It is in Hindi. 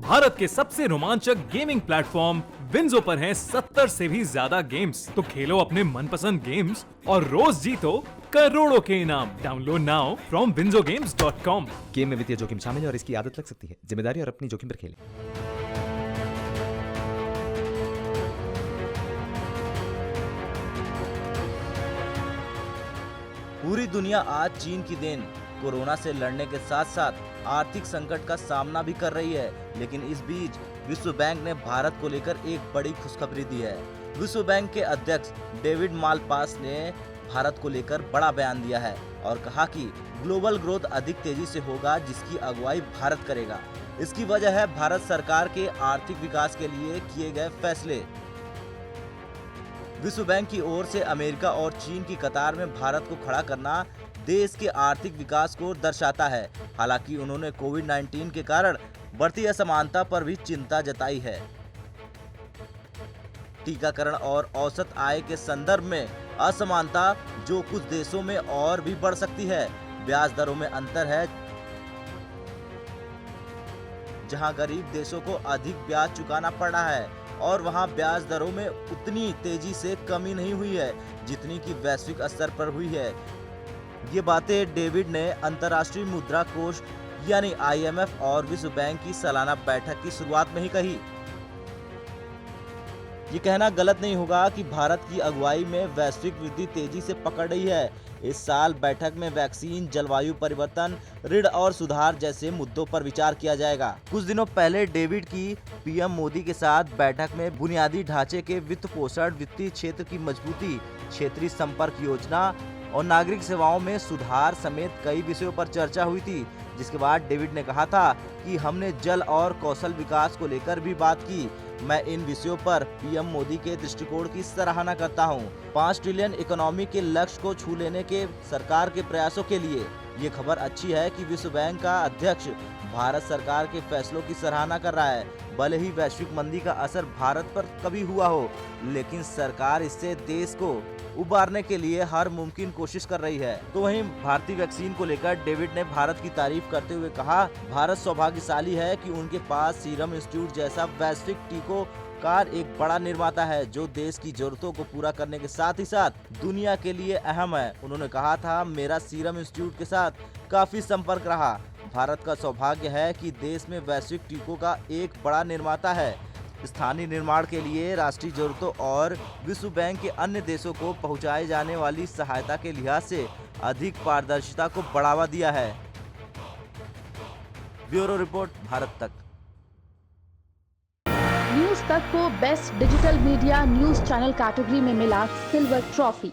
भारत के सबसे रोमांचक गेमिंग प्लेटफॉर्म विंजो पर हैं 70 से भी ज्यादा गेम्स। तो खेलो अपने मनपसंद गेम्स और रोज जीतो करोड़ों के इनाम। Download now from winzogames.com। Game में वित्तीय जोखिम शामिल है और इसकी आदत लग सकती है। जिम्मेदारी और अपनी जोखिम पर खेलें। पूरी दुनिया आज चीन की देन कोरोना से लड़ने के साथ साथ आर्थिक संकट का सामना भी कर रही है। लेकिन इस बीच विश्व बैंक ने भारत को लेकर एक बड़ी खुशखबरी दी है। विश्व बैंक के अध्यक्ष डेविड मालपास ने भारत को लेकर बड़ा बयान दिया है और कहा कि ग्लोबल ग्रोथ अधिक तेजी से होगा, जिसकी अगुवाई भारत करेगा। इसकी वजह है भारत सरकार के आर्थिक विकास के लिए किए गए फैसले। विश्व बैंक की ओर से अमेरिका और चीन की कतार में भारत को खड़ा करना देश के आर्थिक विकास को दर्शाता है। हालांकि उन्होंने कोविड-19 के कारण बढ़ती असमानता पर भी चिंता जताई है। टीकाकरण और औसत आय के संदर्भ में असमानता जो कुछ देशों में और भी बढ़ सकती है। ब्याज दरों में अंतर है, जहां गरीब देशों को अधिक ब्याज चुकाना पड़ रहा है और वहां ब्याज दरों में उतनी तेजी से कमी नहीं हुई है जितनी कि वैश्विक स्तर पर हुई है। ये बातें डेविड ने अंतर्राष्ट्रीय मुद्रा कोष यानी IMF और विश्व बैंक की सालाना बैठक की शुरुआत में ही कही। ये कहना गलत नहीं होगा कि भारत की अगुवाई में वैश्विक वृद्धि तेजी से पकड़ रही है। इस साल बैठक में वैक्सीन, जलवायु परिवर्तन, ऋण और सुधार जैसे मुद्दों पर विचार किया जाएगा। कुछ दिनों पहले डेविड की PM मोदी के साथ बैठक में बुनियादी ढांचे के वित्त पोषण, वित्तीय क्षेत्र की मजबूती, क्षेत्रीय संपर्क योजना और नागरिक सेवाओं में सुधार समेत कई विषयों पर चर्चा हुई थी। जिसके बाद डेविड ने कहा था कि हमने जल और कौशल विकास को लेकर भी बात की। मैं इन विषयों पर PM मोदी के दृष्टिकोण की सराहना करता हूं। 5 ट्रिलियन इकोनॉमी के लक्ष्य को छू लेने के सरकार के प्रयासों के लिए ये खबर अच्छी है कि विश्व बैंक का अध्यक्ष भारत सरकार के फैसलों की सराहना कर रहा है। भले ही वैश्विक मंदी का असर भारत पर कभी हुआ हो, लेकिन सरकार इससे देश को उबारने के लिए हर मुमकिन कोशिश कर रही है। तो वहीं भारतीय वैक्सीन को लेकर डेविड ने भारत की तारीफ करते हुए कहा, भारत सौभाग्यशाली है कि उनके पास सीरम इंस्टीट्यूट जैसा वैश्विक टीकों का एक बड़ा निर्माता है जो देश की जरूरतों को पूरा करने के साथ ही साथ दुनिया के लिए अहम है। उन्होंने कहा था, मेरा सीरम इंस्टीट्यूट के साथ काफी संपर्क रहा। भारत का सौभाग्य है कि देश में वैश्विक टीकों का एक बड़ा निर्माता है। स्थानीय निर्माण के लिए राष्ट्रीय जरूरतों और विश्व बैंक के अन्य देशों को पहुंचाई जाने वाली सहायता के लिहाज से अधिक पारदर्शिता को बढ़ावा दिया है। ब्यूरो रिपोर्ट, भारत तक। न्यूज तक को best digital media news channel category में मिला सिल्वर ट्रॉफी।